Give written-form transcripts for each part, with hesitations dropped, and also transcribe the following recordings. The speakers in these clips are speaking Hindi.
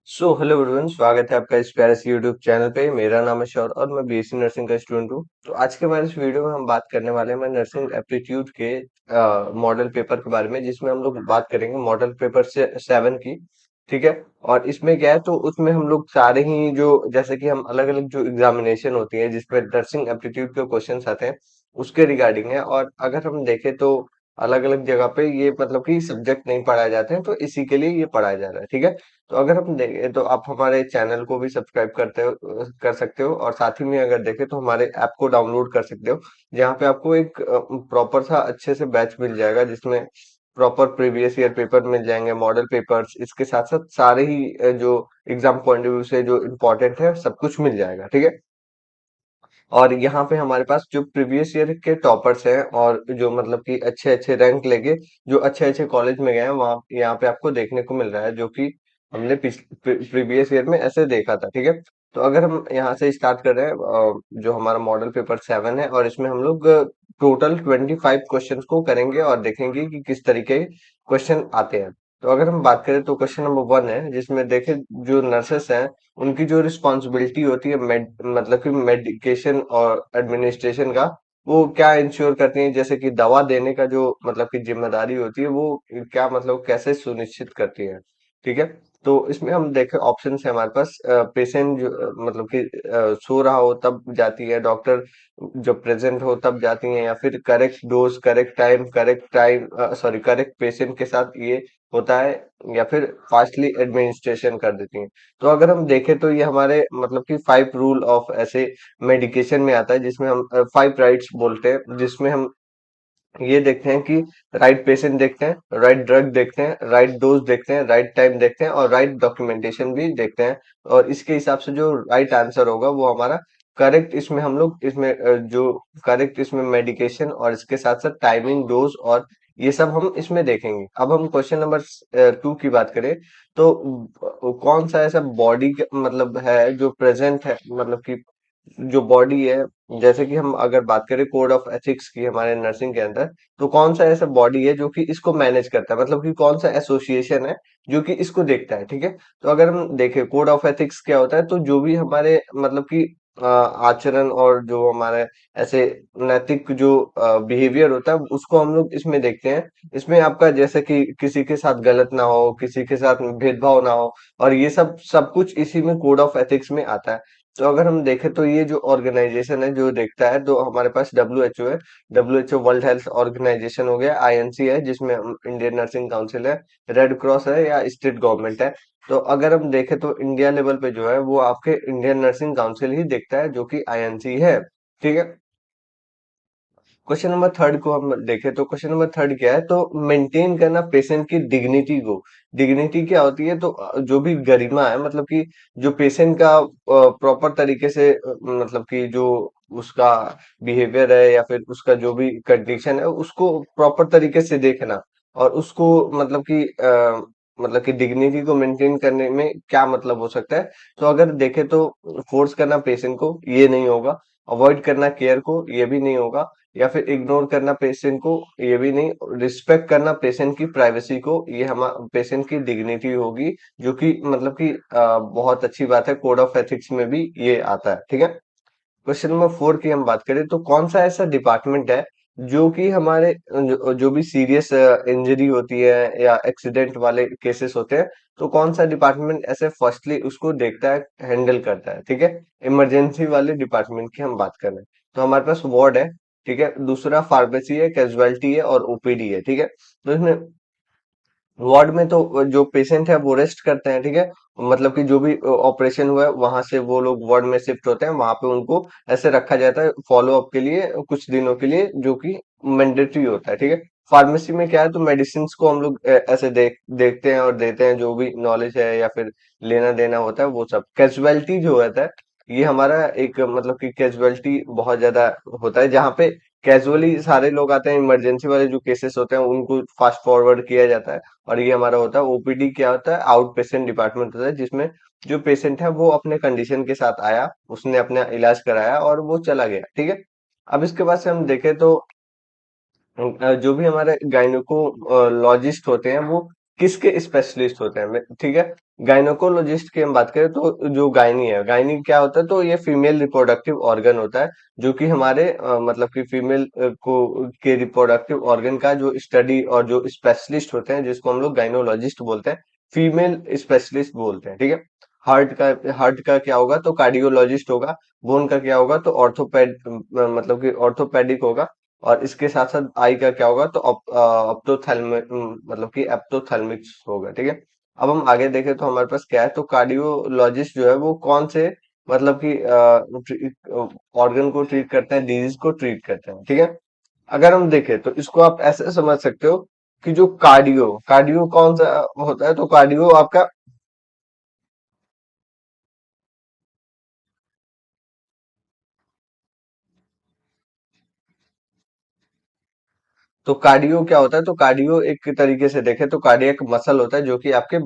हेलो एवरीवन, स्वागत है आपका इस प्यारे से यूट्यूब चैनल पे। मेरा नाम है शौर और मैं बीएससी नर्सिंग का स्टूडेंट हूँ। तो आज के हमारे इस वीडियो में हम बात करने वाले हैं मैं नर्सिंग एप्टीट्यूड के मॉडल पेपर के बारे में, जिसमें हम लोग बात करेंगे मॉडल पेपर से 7 की। ठीक है। और इसमें क्या है, तो उसमें हम लोग सारे ही जो जैसे कि हम अलग अलग जो एग्जामिनेशन होती है जिसमें नर्सिंग एप्टीट्यूड के क्वेश्चन आते हैं उसके रिगार्डिंग है। और अगर हम देखें तो अलग अलग जगह पे ये मतलब कि सब्जेक्ट नहीं पढ़ाए जाते हैं, तो इसी के लिए ये पढ़ाया जा रहा है। ठीक है। तो अगर हम देखें तो आप हमारे चैनल को भी सब्सक्राइब कर सकते हो, और साथ ही में अगर देखें तो हमारे ऐप को डाउनलोड कर सकते हो, जहाँ पे आपको एक प्रॉपर सा अच्छे से बैच मिल जाएगा, जिसमें प्रॉपर प्रीवियस ईयर पेपर मिल जाएंगे, मॉडल पेपर्स, इसके साथ साथ सारे ही जो एग्जाम पॉइंट ऑफ व्यू से जो इम्पोर्टेंट है सब कुछ मिल जाएगा। ठीक है। और यहाँ पे हमारे पास जो प्रीवियस ईयर के टॉपर्स हैं और जो मतलब कि अच्छे अच्छे रैंक लेके जो अच्छे अच्छे कॉलेज में गए हैं, वहाँ यहाँ पे आपको देखने को मिल रहा है, जो कि हमने प्रीवियस ईयर में ऐसे देखा था। ठीक है। तो अगर हम यहाँ से स्टार्ट कर रहे हैं, जो हमारा मॉडल पेपर 7 है, और इसमें हम लोग टोटल 25 क्वेश्चन को करेंगे और देखेंगे कि किस तरीके क्वेश्चन आते हैं। तो अगर हम बात करें तो क्वेश्चन नंबर 1 है, जिसमें देखें जो नर्सेस हैं उनकी जो रिस्पॉन्सिबिलिटी होती है मतलब कि मेडिकेशन और एडमिनिस्ट्रेशन का, वो क्या इंश्योर करती है, जैसे कि दवा देने का जो मतलब कि जिम्मेदारी होती है वो क्या मतलब कैसे सुनिश्चित करती है। ठीक है। तो इसमें हम देखें ऑप्शन है हमारे पास, पेशेंट जो मतलब कि सो रहा हो तब जाती है, डॉक्टर जब प्रेजेंट हो तब जाती हैं, या फिर correct dose correct time sorry correct patient के साथ ये होता है, या फिर फास्टली एडमिनिस्ट्रेशन कर देती हैं। तो अगर हम देखें तो ये हमारे मतलब कि 5 रूल ऑफ ऐसे मेडिकेशन में आता है, जिसमें हम 5 राइट्स बोलते हैं, जिसमें हम ये देखते हैं कि राइट पेशेंट देखते हैं, राइट ड्रग देखते हैं, राइट डोज देखते हैं, राइट टाइम देखते हैं, और राइट डॉक्यूमेंटेशन भी देखते हैं। और इसके हिसाब से जो राइट आंसर होगा वो हमारा करेक्ट, इसमें हम लोग इसमें जो करेक्ट इसमें मेडिकेशन और इसके साथ साथ टाइमिंग डोज और ये सब हम इसमें देखेंगे। अब हम क्वेश्चन नंबर 2 की बात करें, तो कौन सा ऐसा बॉडी मतलब है जो प्रेजेंट है, मतलब कि जो बॉडी है, जैसे कि हम अगर बात करें कोड ऑफ एथिक्स की हमारे नर्सिंग के अंदर, तो कौन सा ऐसा बॉडी है जो कि इसको मैनेज करता है, मतलब कि कौन सा एसोसिएशन है जो कि इसको देखता है। ठीक है। तो अगर हम देखें कोड ऑफ एथिक्स क्या होता है, तो जो भी हमारे मतलब कि आचरण और जो हमारे ऐसे नैतिक जो बिहेवियर होता है उसको हम लोग इसमें देखते हैं। इसमें आपका जैसे कि किसी के साथ गलत ना हो, किसी के साथ भेदभाव ना हो, और ये सब सब कुछ इसी में कोड ऑफ एथिक्स में आता है। तो अगर हम देखें तो ये जो ऑर्गेनाइजेशन है जो देखता है, तो हमारे पास डब्ल्यू एच ओ है। W H O world health organisation हो गया, आईएनसी है जिसमें इंडियन नर्सिंग काउंसिल है, रेड क्रॉस है या स्टेट गवर्नमेंट है। तो अगर हम देखें तो इंडिया लेवल पे जो है वो आपके इंडियन नर्सिंग काउंसिल ही देखता है, जो कि आईएनसी है। ठीक है। क्वेश्चन नंबर 3 को हम देखें तो क्वेश्चन नंबर 3 क्या है, तो मेंटेन करना पेशेंट की डिग्निटी को। डिग्निटी क्या होती है, तो जो भी गरिमा है, मतलब कि जो पेशेंट का प्रॉपर तरीके से मतलब कि जो उसका बिहेवियर है या फिर उसका जो भी कंडीशन है उसको प्रॉपर तरीके से देखना, और उसको मतलब कि मतलब कि डिग्निटी को मेंटेन करने में क्या मतलब हो सकता है। तो अगर देखें तो फोर्स करना पेशेंट को ये नहीं होगा, अवॉइड करना केयर को ये भी नहीं होगा, या फिर इग्नोर करना पेशेंट को ये भी नहीं, रिस्पेक्ट करना पेशेंट की प्राइवेसी को ये हम पेशेंट की डिग्निटी होगी, जो कि मतलब कि बहुत अच्छी बात है, कोड ऑफ एथिक्स में भी ये आता है। ठीक है। क्वेश्चन नंबर 4 की हम बात करें, तो कौन सा ऐसा डिपार्टमेंट है जो कि हमारे जो भी सीरियस इंजरी होती है या एक्सीडेंट वाले केसेस होते हैं, तो कौन सा डिपार्टमेंट ऐसे फर्स्टली उसको देखता है, हैंडल करता है। ठीक है। इमरजेंसी वाले डिपार्टमेंट की हम बात कर रहे हैं, तो हमारे पास वार्ड है। ठीक है। दूसरा फार्मेसी है, कैजुअलिटी है और ओपीडी है। ठीक है। तो इसमें वार्ड में तो जो पेशेंट है वो रेस्ट करते हैं। ठीक है। मतलब कि जो भी ऑपरेशन हुआ है वहां से वो लोग वार्ड में शिफ्ट होते हैं, वहां पे उनको ऐसे रखा जाता है फॉलो अप के लिए कुछ दिनों के लिए, जो कि मैंडेटरी होता है। ठीक है। फार्मेसी में क्या है, तो मेडिसिन को हम लोग ऐसे देखते हैं और देते हैं, जो भी नॉलेज है या फिर लेना देना होता है वो सब। कैजुअलिटी जो होता है ये हमारा एक मतलब कि कैजुअलिटी बहुत ज्यादा होता है, जहाँ पे कैजुअली सारे लोग आते हैं, इमरजेंसी वाले जो केसेस होते हैं उनको फास्ट फॉरवर्ड किया जाता है। और ये हमारा होता है ओपीडी, क्या होता है, आउट पेशेंट डिपार्टमेंट होता है, जिसमें जो पेशेंट है वो अपने कंडीशन के साथ आया, उसने अपना इलाज कराया और वो चला गया। ठीक है। अब इसके बाद से हम देखें तो जो भी हमारे गायनेकोलॉजिस्ट होते हैं वो किसके स्पेशलिस्ट होते हैं ठीक है। गायनोकोलॉजिस्ट की हम बात करें तो जो गायनी है, गायनी क्या होता है, तो ये फीमेल रिप्रोडक्टिव ऑर्गन होता है, जो कि हमारे मतलब कि फीमेल को के रिप्रोडक्टिव ऑर्गन का जो स्टडी और जो स्पेशलिस्ट होते हैं, जिसको हम लोग गायनोलॉजिस्ट बोलते हैं, फीमेल स्पेशलिस्ट बोलते हैं, ठीक है। हार्ट का क्या होगा, तो कार्डियोलॉजिस्ट होगा। बोन का क्या होगा, तो मतलब कि ऑर्थोपेडिक होगा। और इसके साथ साथ आई का क्या होगा, तो ऑप्टोथैल्मिक, मतलब कि एप्टोथैल्मिक्स होगा, ठीक है। अब हम आगे देखें तो हमारे पास क्या है, तो कार्डियोलॉजिस्ट जो है वो कौन से मतलब कि ऑर्गन को ट्रीट करते हैं, डिजीज को ट्रीट करते हैं, ठीक है। अगर हम देखें तो इसको आप ऐसे समझ सकते हो कि जो कार्डियो कार्डियो कौन सा होता है, तो कार्डियो आपका, तो कार्डियो क्या होता है, तो कार्डियो एक तरीके से देखें तो कार्डियक मसल होता है, जो कि आपके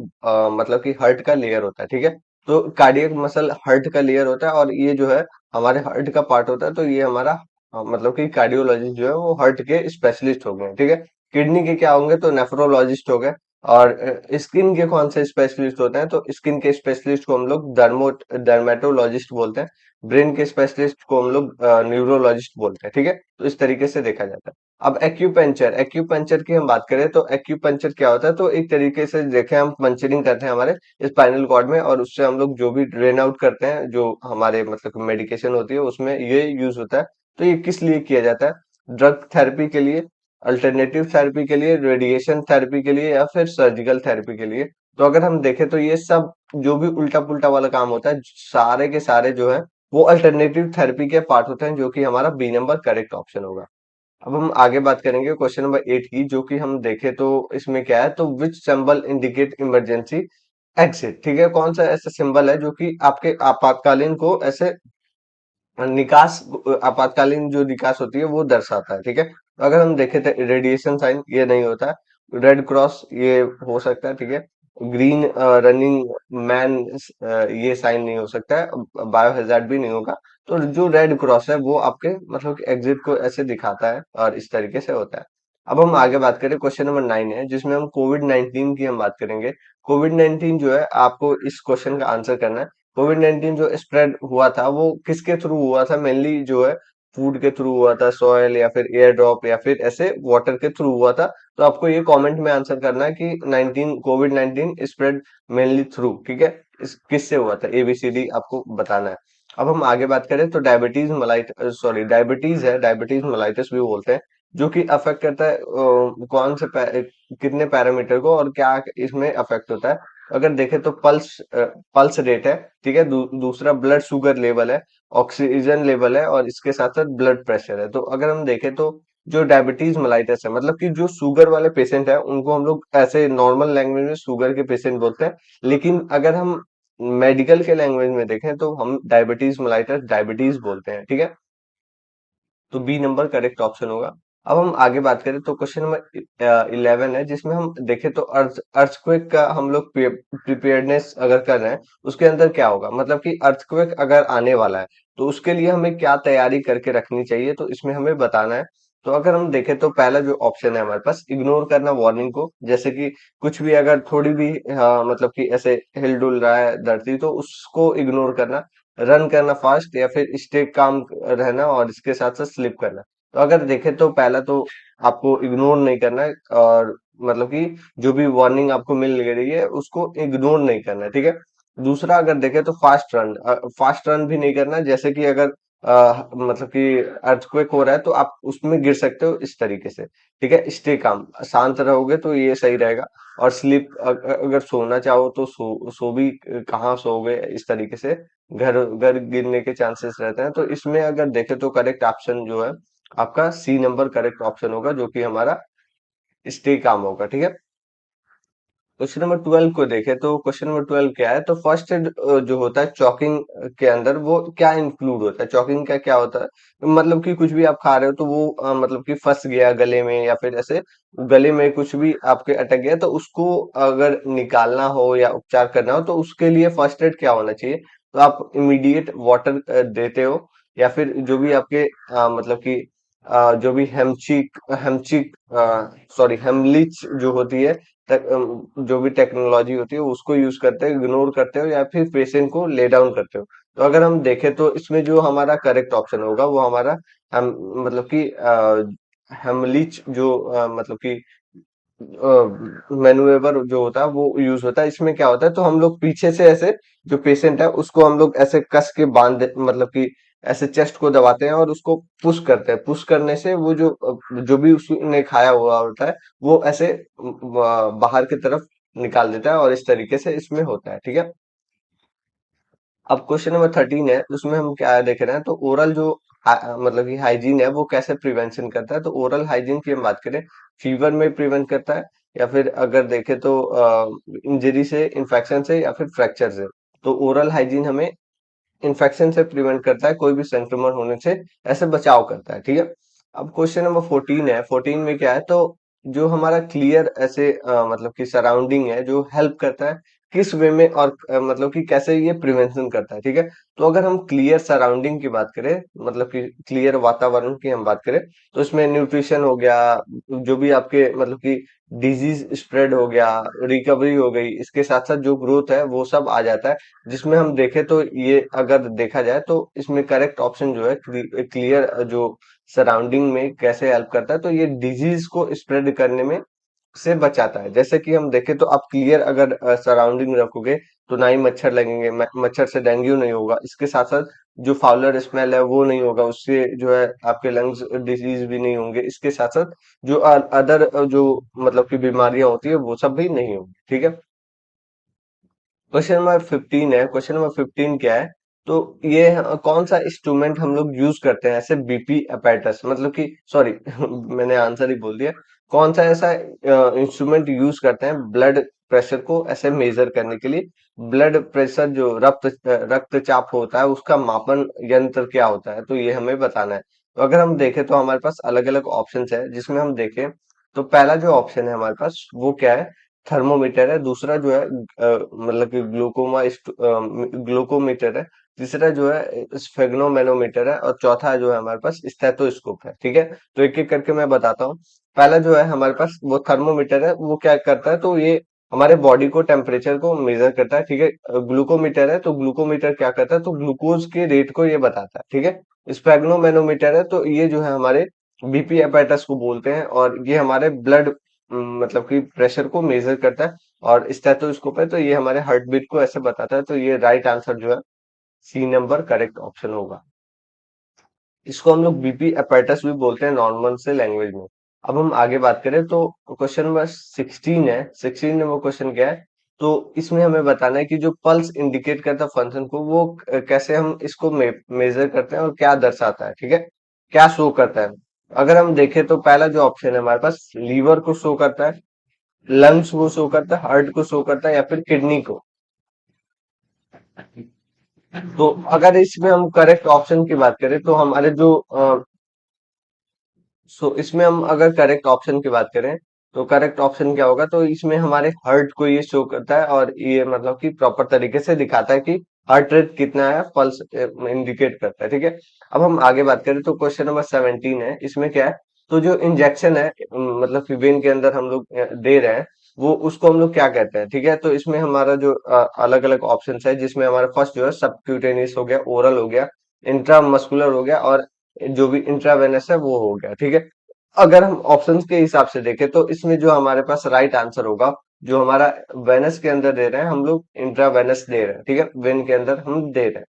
मतलब कि हार्ट का लेयर होता है, ठीक है। तो कार्डियक मसल हार्ट का लेयर होता है, और ये जो है हमारे हार्ट का पार्ट होता है, तो ये हमारा मतलब कि कार्डियोलॉजिस्ट जो है वो हार्ट के स्पेशलिस्ट हो गए, ठीक है। किडनी के क्या होंगे, तो नेफ्रोलॉजिस्ट हो गए। और स्किन के कौन से स्पेशलिस्ट होते हैं, तो स्किन के स्पेशलिस्ट को हम लोग डर्मेटोलॉजिस्ट बोलते हैं। ब्रेन के स्पेशलिस्ट को हम लोग न्यूरोलॉजिस्ट बोलते हैं, ठीक है। तो इस तरीके से देखा जाता है। अब एक्यूपंचर एक्यूपंचर की हम बात करें तो एक्यूपंचर क्या होता है, तो एक तरीके से देखें हम पंचरिंग करते हैं हमारे स्पाइनल कॉर्ड में, और उससे हम लोग जो भी ड्रेन आउट करते हैं, जो हमारे मतलब मेडिकेशन होती है उसमें ये यूज होता है। तो ये किस लिए किया जाता है, ड्रग थेरेपी के लिए, अल्टरनेटिव थेरेपी के लिए, रेडिएशन थेरेपी के लिए, या फिर सर्जिकल थेरेपी के लिए। तो अगर हम देखें तो ये सब जो भी उल्टा पुल्टा वाला काम होता है, सारे के सारे जो है वो अल्टरनेटिव थेरेपी के पार्ट होते हैं, जो कि हमारा बी नंबर करेक्ट ऑप्शन होगा। अब हम आगे बात करेंगे क्वेश्चन नंबर 8 की, जो कि हम देखें तो इसमें क्या है, तो विच सिंबल इंडिकेट इमरजेंसी एग्जिट, ठीक है। कौन सा ऐसा सिंबल है जो कि आपके आपातकालीन को ऐसे निकास, आपातकालीन जो निकास होती है वो दर्शाता है, ठीक है। तो अगर हम देखें तो रेडिएशन साइन ये नहीं होता है, रेड क्रॉस ये हो सकता है, ठीक है। ग्रीन रनिंग मैन ये साइन नहीं हो सकता है, बायो हजार्ड भी नहीं होगा। तो जो रेड क्रॉस है वो आपके मतलब कि एग्जिट को ऐसे दिखाता है, और इस तरीके से होता है। अब हम आगे बात करें, क्वेश्चन नंबर 9 है, जिसमें हम कोविड 19 की हम बात करेंगे। कोविड 19 जो है, आपको इस क्वेश्चन का आंसर करना है। कोविड 19 जो स्प्रेड हुआ था वो किसके थ्रू हुआ था, मेनली जो है फूड के थ्रू हुआ था, सॉयल या फिर एयर ड्रॉप या फिर ऐसे वाटर के थ्रू हुआ था। तो आपको ये कमेंट में आंसर करना है कि 19 कोविड 19 स्प्रेड मेनली थ्रू, ठीक है, किससे हुआ था, एबीसीडी आपको बताना है। अब हम आगे बात करें तो डायबिटीज मलाइट सॉरी डायबिटीज है, डायबिटीज मलाइटिस भी बोलते हैं, जो कि अफेक्ट करता है कौन से कितने पैरामीटर को, और क्या इसमें अफेक्ट होता है। अगर देखें तो पल्स रेट है, ठीक है। दूसरा ब्लड शुगर लेवल है, ऑक्सीजन लेवल है, और इसके साथ साथ ब्लड प्रेशर है। तो अगर हम देखें तो जो डायबिटीज मेलाइटस है, मतलब कि जो शुगर वाले पेशेंट है, उनको हम लोग ऐसे नॉर्मल लैंग्वेज में शुगर के पेशेंट बोलते हैं। लेकिन अगर हम मेडिकल के लैंग्वेज में देखें तो हम डायबिटीज मेलाइटस डायबिटीज बोलते हैं, ठीक है। तो बी नंबर करेक्ट ऑप्शन होगा। अब हम आगे बात करें तो क्वेश्चन नंबर 11 है, जिसमें हम देखें तो अर्थक्वेक का हम लोग प्रिपेयर्डनेस अगर कर रहे हैं, उसके अंदर क्या होगा, मतलब कि अर्थक्वेक अगर आने वाला है तो उसके लिए हमें क्या तैयारी करके रखनी चाहिए, तो इसमें हमें बताना है। तो अगर हम देखें तो पहला जो ऑप्शन है हमारे पास, इग्नोर करना वार्निंग को, जैसे कि कुछ भी अगर थोड़ी भी मतलब कि ऐसे हिल डुल रहा है धरती, तो उसको इग्नोर करना। रन करना फास्ट, या फिर स्टे काम रहना, और इसके साथ साथ स्लिप करना। तो अगर देखें तो पहला तो आपको इग्नोर नहीं करना है, और मतलब कि जो भी वार्निंग आपको मिल रही है उसको इग्नोर नहीं करना है, ठीक है। दूसरा अगर देखें तो फास्ट रन भी नहीं करना, जैसे कि अगर मतलब कि अर्थक्वेक हो रहा है तो आप उसमें गिर सकते हो, इस तरीके से, ठीक है। स्टे काम, शांत रहोगे तो ये सही रहेगा। और स्लीप, अगर सोना चाहो तो सो भी कहाँ सोओगे, इस तरीके से घर घर गिरने के चांसेस रहते हैं। तो इसमें अगर देखें तो करेक्ट ऑप्शन जो है आपका सी नंबर करेक्ट ऑप्शन होगा, जो कि हमारा स्टे काम होगा, ठीक है। क्वेश्चन नंबर 12 को देखें तो क्वेश्चन नंबर 12 क्या है, तो फर्स्ट एड जो होता है चॉकिंग के अंदर वो क्या इंक्लूड होता है, चॉकिंग का क्या होता है, मतलब कि कुछ भी आप खा रहे हो तो वो मतलब कि फंस गया गले में, या फिर ऐसे गले में कुछ भी आपके अटक गया, तो उसको अगर निकालना हो या उपचार करना हो, तो उसके लिए फर्स्ट एड क्या होना चाहिए। तो आप इमीडिएट वाटर देते हो, या फिर जो भी आपके मतलब कि जो भी हेमचिक हेमचिक सॉरी हेमलिच जो होती है, जो भी टेक्नोलॉजी होती है उसको यूज करते हो, इग्नोर करते हो या फिर पेशेंट को ले डाउन करते हो। तो अगर हम देखें तो इसमें जो हमारा करेक्ट ऑप्शन होगा वो हमारा हम मतलब कि हेमलिच जो मतलब कि मैनुएवर जो होता है वो यूज होता है। इसमें क्या होता है, तो हम लोग पीछे से ऐसे जो पेशेंट है उसको हम लोग ऐसे कस के मतलब कि ऐसे चेस्ट को दबाते हैं और उसको पुश करते हैं। पुश करने से वो जो भी उसने खाया हुआ होता है वो ऐसे बाहर की तरफ निकाल देता है, और इस तरीके से इसमें होता है। ठीक है। अब क्वेश्चन नंबर 13 है, उसमें हम क्या देख रहे हैं, तो ओरल जो मतलब कि हाइजीन है वो कैसे प्रिवेंशन करता है। तो ओरल हाइजीन की हम बात करें, फीवर में प्रिवेंट करता है, या फिर अगर देखें तो इंजरी से, इन्फेक्शन से, या फिर फ्रैक्चर से। तो ओरल हाइजीन हमें इन्फेक्शन से प्रिवेंट करता है, कोई भी संक्रमण होने से ऐसे बचाव करता है। ठीक है। अब क्वेश्चन नंबर 14 है, 14 में क्या है, तो जो हमारा क्लियर ऐसे मतलब कि सराउंडिंग है जो हेल्प करता है किस वे में, और मतलब कि कैसे ये प्रिवेंशन करता है। ठीक है। तो अगर हम क्लियर सराउंडिंग की बात करें, मतलब कि क्लियर वातावरण की हम बात करें, तो इसमें न्यूट्रिशन हो गया, जो भी आपके मतलब कि डिजीज स्प्रेड हो गया, रिकवरी हो गई, इसके साथ साथ जो ग्रोथ है वो सब आ जाता है। जिसमें हम देखें तो ये अगर देखा जाए तो इसमें करेक्ट ऑप्शन जो है क्लियर जो सराउंडिंग में कैसे हेल्प करता है, तो ये डिजीज को स्प्रेड करने में से बचाता है। जैसे कि हम देखें तो आप क्लियर अगर सराउंडिंग रखोगे तो ना ही मच्छर लगेंगे, मच्छर से डेंगू नहीं होगा। इसके साथ साथ जो फाउलर स्मेल है वो नहीं होगा, उससे जो है आपके लंग्स डिजीज भी नहीं होंगे। इसके साथ साथ जो अदर जो मतलब की बीमारियां होती है वो सब भी नहीं होंगी। ठीक है। क्वेश्चन नंबर 15 है, क्वेश्चन नंबर 15 क्या है, तो ये कौन सा इंस्ट्रूमेंट हम लोग यूज करते हैं ऐसे बीपी अपैरेटस, मतलब कि सॉरी मैंने आंसर ही बोल दिया। कौन सा ऐसा इंस्ट्रूमेंट यूज करते हैं ब्लड प्रेशर को ऐसे मेजर करने के लिए। ब्लड प्रेशर जो रक्तचाप होता है उसका मापन यंत्र क्या होता है, तो ये हमें बताना है। तो अगर हम देखें तो हमारे पास अलग अलग ऑप्शंस है, जिसमें हम देखें तो पहला जो ऑप्शन है हमारे पास वो क्या है, थर्मोमीटर है। दूसरा जो है मतलब कि ग्लूकोमीटर है। तीसरा जो है स्फेग्नोमेनोमीटर है, और चौथा जो है हमारे पास स्टेथोस्कोप है। ठीक है। तो एक एक करके मैं बताता हूँ। पहला जो है हमारे पास वो थर्मोमीटर है, वो क्या करता है, तो ये हमारे बॉडी को टेम्परेचर को मेजर करता है। ठीक है। ग्लूकोमीटर है, तो ग्लूकोमीटर क्या करता है, तो ग्लूकोज के रेट को ये बताता है। ठीक है। स्फेग्नोमेनोमीटर है, तो ये जो है हमारे बीपी एपेटाइटिस को बोलते हैं, और ये हमारे ब्लड मतलब कि प्रेशर को मेजर करता है। और स्टेथोस्कोप है, तो ये हमारे हार्ट बीट को ऐसे बताता है। तो ये राइट आंसर जो है सी नंबर करेक्ट ऑप्शन होगा। इसको हम लोग बीपी अपैरेटस भी बोलते हैं नॉर्मल से लैंग्वेज में। अब हम आगे बात करें तो क्वेश्चन नंबर 16 है। 16 नंबर क्वेश्चन क्या है, तो इसमें हमें बताना है कि जो पल्स इंडिकेट करता फंक्शन को वो कैसे हम इसको मेजर करते हैं और क्या दर्शाता है। ठीक है। क्या शो करता है। अगर हम देखें तो पहला जो ऑप्शन है हमारे पास लीवर को शो करता है, लंग्स को शो करता है, हार्ट को शो करता है, या फिर किडनी को। तो अगर इसमें हम करेक्ट ऑप्शन की बात करें तो हमारे जो इसमें हम अगर करेक्ट ऑप्शन की बात करें तो करेक्ट ऑप्शन क्या होगा, तो इसमें हमारे हार्ट को ये शो करता है, और ये मतलब कि प्रॉपर तरीके से दिखाता है कि हार्ट रेट कितना है, पल्स इंडिकेट करता है। ठीक है। अब हम आगे बात करें तो क्वेश्चन नंबर 17 है। इसमें क्या है, तो जो इंजेक्शन है मतलब कि वेन के अंदर हम लोग दे रहे हैं, वो उसको हम लोग क्या कहते हैं। ठीक है। तो इसमें हमारा जो अलग अलग ऑप्शन है, जिसमें हमारा फर्स्ट जो है सबक्यूटेनियस हो गया, ओरल हो गया, इंट्रामस्कुलर हो गया, और जो भी इंट्रावेनस है वो हो गया। ठीक है। अगर हम ऑप्शंस के हिसाब से देखें तो इसमें जो हमारे पास राइट आंसर होगा, जो हमारा वेनस के अंदर दे रहे हैं हम लोग इंट्रावेनस दे रहे हैं। ठीक है। वेन के अंदर हम दे रहे हैं,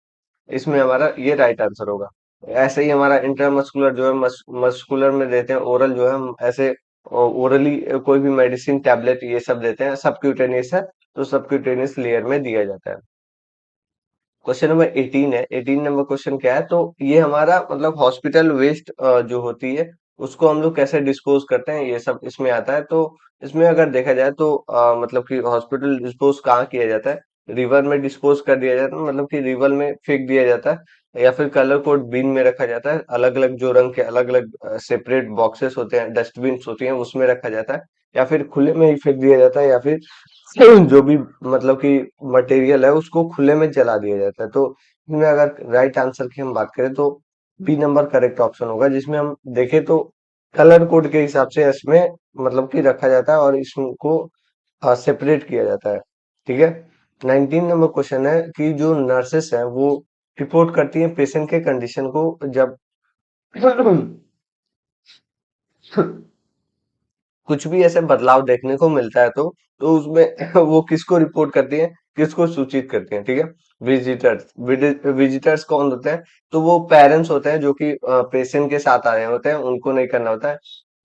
इसमें हमारा ये राइट आंसर होगा। ऐसे ही हमारा इंट्रामस्कुलर जो है मस्कुलर में देते हैं, ओरल जो है हम ऐसे ओरली कोई भी मेडिसिन टैबलेट ये सब देते हैं। सबक्यूटेनियस है तो सबक्यूटेनियस लेयर में दिया जाता है। क्वेश्चन नंबर 18 है। 18 नंबर क्वेश्चन क्या है, तो ये हमारा मतलब हॉस्पिटल वेस्ट जो होती है उसको हम लोग कैसे डिस्पोज करते हैं, ये सब इसमें आता है। तो इसमें अगर देखा जाए तो मतलब कि हॉस्पिटल डिस्पोज कहाँ किया जाता है, रिवर में डिस्पोज कर दिया जाता है, मतलब कि रिवर में फेंक दिया जाता है, या फिर कलर कोड बिन में रखा जाता है। अलग अलग जो रंग के अलग अलग सेपरेट बॉक्सेस होते हैं, डस्टबिन होती हैं, उसमें रखा जाता है, या फिर खुले में ही फेंक दिया जाता है, या फिर जो भी मतलब कि मटेरियल है उसको खुले में जला दिया जाता है। तो इसमें अगर राइट आंसर की हम बात करें तो बी नंबर करेक्ट ऑप्शन होगा। जिसमें हम देखें तो कलर कोड के हिसाब से इसमें मतलब कि रखा जाता है, और इसको सेपरेट किया जाता है। ठीक है। 19 नंबर क्वेश्चन है कि जो नर्सेस हैं वो रिपोर्ट करती हैं पेशेंट के कंडीशन को जब कुछ भी ऐसे बदलाव देखने को मिलता है तो उसमें वो किसको रिपोर्ट करती है, किसको सूचित करती है। ठीक है। विजिटर्स। विजिटर्स कौन होते हैं? तो वो पेरेंट्स होते हैं जो कि पेशेंट के साथ आए होते हैं, उनको नहीं करना होता है।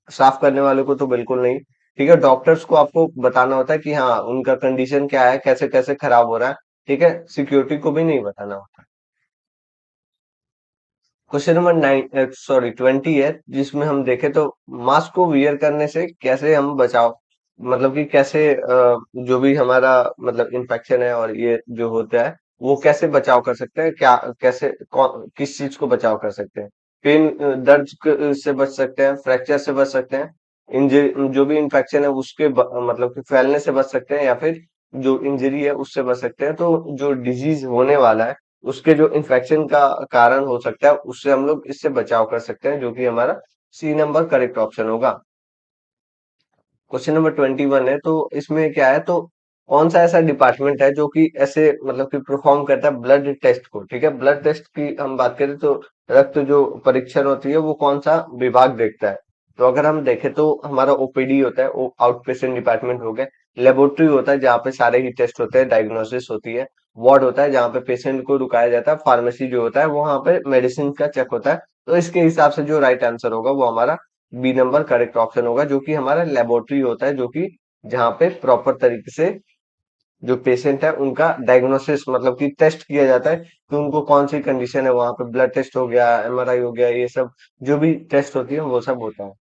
साफ करने वाले को तो बिल्कुल नहीं। ठीक है। डॉक्टर्स को आपको बताना होता है कि हाँ उनका कंडीशन क्या है, कैसे कैसे खराब हो रहा है। ठीक है। सिक्योरिटी को भी नहीं बताना होता। क्वेश्चन नंबर 20 है, जिसमें हम देखें तो मास्क को वियर करने से कैसे हम बचाव, मतलब कि कैसे जो भी हमारा मतलब इन्फेक्शन है और ये जो होता है वो कैसे बचाव कर सकते हैं, क्या कैसे किस चीज को बचाव कर सकते हैं? पेन, दर्द से बच सकते हैं, फ्रैक्चर से बच सकते हैं, इंजरी जो भी इन्फेक्शन है उसके मतलब कि फैलने से बच सकते हैं, या फिर जो इंजरी है उससे बच सकते हैं। तो जो डिजीज होने वाला है उसके जो इन्फेक्शन का कारण हो सकता है उससे हम लोग इससे बचाव कर सकते हैं, जो कि हमारा सी नंबर करेक्ट ऑप्शन होगा। क्वेश्चन नंबर 21 है, तो इसमें क्या है, तो कौन सा ऐसा डिपार्टमेंट है जो कि ऐसे मतलब कि परफॉर्म करता है ब्लड टेस्ट को? ठीक है। ब्लड टेस्ट की हम बात करें तो रक्त जो परीक्षण होती है वो कौन सा विभाग देखता है? तो अगर हम देखें तो हमारा ओपीडी होता है, वो आउट पेशेंट डिपार्टमेंट हो गया। लेबोरेटरी होता है जहाँ पे सारे ही टेस्ट होते हैं, डायग्नोसिस होती है। वार्ड होता है जहाँ पे पेशेंट को रुकाया जाता है। फार्मेसी जो होता है वहां पे मेडिसिन का चेक होता है। तो इसके हिसाब से जो राइट आंसर होगा वो हमारा बी नंबर करेक्ट ऑप्शन होगा, जो कि हमारा लेबोरेटरी होता है, जो कि जहाँ पे प्रॉपर तरीके से जो पेशेंट है उनका डायग्नोसिस मतलब कि टेस्ट किया जाता है कि उनको कौन सी कंडीशन है। वहां पे ब्लड टेस्ट हो गया, एमआरआई हो गया, ये सब जो भी टेस्ट होती है वो सब होता है।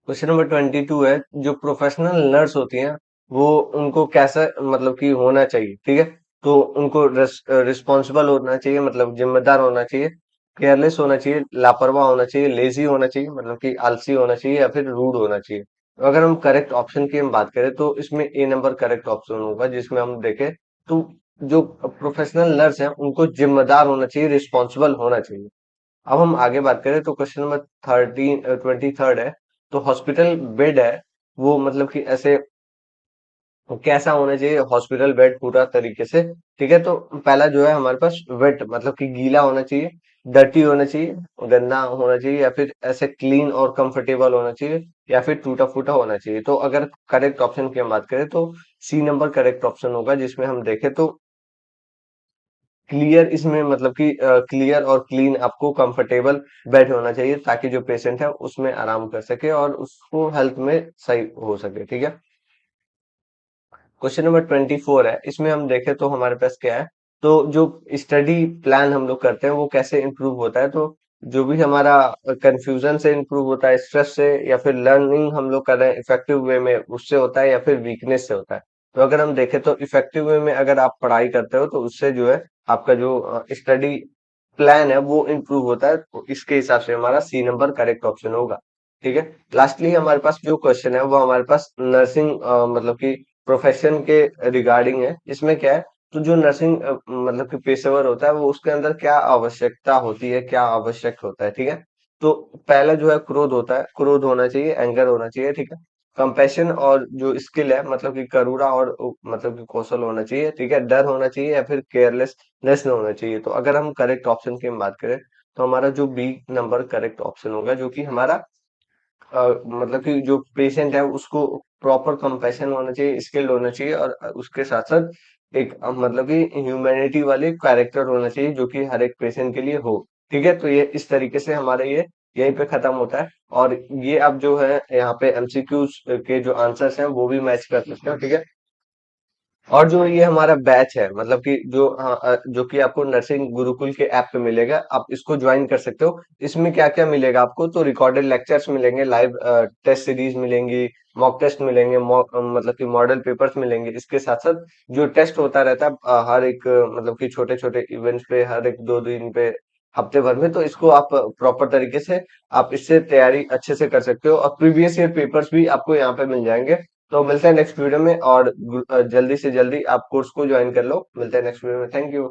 क्वेश्चन नंबर 22 है, जो प्रोफेशनल नर्स होती हैं वो उनको कैसा मतलब कि होना चाहिए? ठीक है। तो उनको रिस्पॉन्सिबल होना चाहिए, मतलब जिम्मेदार होना चाहिए, केयरलेस होना चाहिए, लापरवाह होना चाहिए, लेजी होना चाहिए मतलब कि आलसी होना चाहिए, या फिर रूड होना चाहिए? तो अगर हम करेक्ट ऑप्शन की हम बात करें तो इसमें ए नंबर करेक्ट ऑप्शन होगा, जिसमें हम देखें तो जो प्रोफेशनल नर्स है उनको जिम्मेदार होना चाहिए, रिस्पॉन्सिबल होना चाहिए। अब हम आगे बात करें तो क्वेश्चन नंबर 23 है, तो हॉस्पिटल बेड है वो मतलब कि ऐसे कैसा होना चाहिए हॉस्पिटल बेड पूरा तरीके से? ठीक है। तो पहला जो है हमारे पास वेट मतलब कि गीला होना चाहिए, डर्टी होना चाहिए, गंदा होना चाहिए, या फिर ऐसे क्लीन और कंफर्टेबल होना चाहिए, या फिर टूटा फूटा होना चाहिए? तो अगर करेक्ट ऑप्शन की हम बात करें तो सी नंबर करेक्ट ऑप्शन होगा, जिसमें हम देखें तो क्लियर, इसमें मतलब कि क्लियर और क्लीन आपको कंफर्टेबल बेड होना चाहिए, ताकि जो पेशेंट है उसमें आराम कर सके और उसको हेल्थ में सही हो सके। ठीक है। क्वेश्चन नंबर 24 है, इसमें हम देखें तो हमारे पास क्या है, तो जो स्टडी प्लान हम लोग करते हैं वो कैसे इंप्रूव होता है? तो जो भी हमारा कंफ्यूजन से इंप्रूव होता है, स्ट्रेस से, या फिर लर्निंग हम लोग कर रहे हैं इफेक्टिव वे में उससे होता है, या फिर वीकनेस से होता है? तो अगर हम देखें तो इफेक्टिव वे में अगर आप पढ़ाई करते हो तो उससे जो है आपका जो स्टडी प्लान है वो इम्प्रूव होता है। तो इसके हिसाब से हमारा सी नंबर करेक्ट ऑप्शन होगा। ठीक है। लास्टली हमारे पास जो क्वेश्चन है वो हमारे पास नर्सिंग मतलब कि प्रोफेशन के रिगार्डिंग है। इसमें क्या है, तो जो नर्सिंग मतलब कि पेशेवर होता है वो उसके अंदर क्या आवश्यकता होती है, क्या आवश्यक होता है? ठीक है। तो पहला जो है क्रोध होता है, क्रोध होना चाहिए, एंगर होना चाहिए। ठीक है। कंपैशन और जो स्किल है मतलब कि करुणा और मतलब कि कौशल होना चाहिए। ठीक है। डर होना चाहिए, या फिर केयरलेसनेस होना चाहिए? तो अगर हम करेक्ट ऑप्शन की हम बात करें तो हमारा जो बी नंबर करेक्ट ऑप्शन होगा, जो कि हमारा मतलब कि जो पेशेंट है उसको प्रॉपर कंपैशन होना चाहिए, स्किल्ड होना चाहिए, और उसके साथ साथ एक मतलब कि ह्यूमैनिटी वाले कैरेक्टर होना चाहिए, जो कि हर एक पेशेंट के लिए हो। ठीक है। तो ये इस तरीके से हमारे ये यहीं पे खत्म होता है। और ये अब जो है यहाँ पे एमसीक्यूज के जो आंसर्स हैं वो भी मैच कर सकते हो। ठीक है। और जो ये हमारा बैच है मतलब कि जो जो कि आपको नर्सिंग गुरुकुल के ऐप पे मिलेगा, आप इसको ज्वाइन कर सकते हो। इसमें क्या क्या मिलेगा आपको, तो रिकॉर्डेड लेक्चर्स मिलेंगे, लाइव टेस्ट सीरीज मिलेंगी, मॉक टेस्ट मिलेंगे, मतलब कि मॉडल पेपर्स मिलेंगे। इसके साथ साथ जो टेस्ट होता रहता है हर एक मतलब कि छोटे छोटे इवेंट्स पे, हर एक 2 दिन पे, हफ्ते भर में, तो इसको आप प्रॉपर तरीके से आप इससे तैयारी अच्छे से कर सकते हो, और प्रीवियस ईयर पेपर्स भी आपको यहाँ पे मिल जाएंगे। तो मिलते हैं नेक्स्ट वीडियो में, और जल्दी से जल्दी आप कोर्स को ज्वाइन कर लो। मिलते हैं नेक्स्ट वीडियो में। Thank you.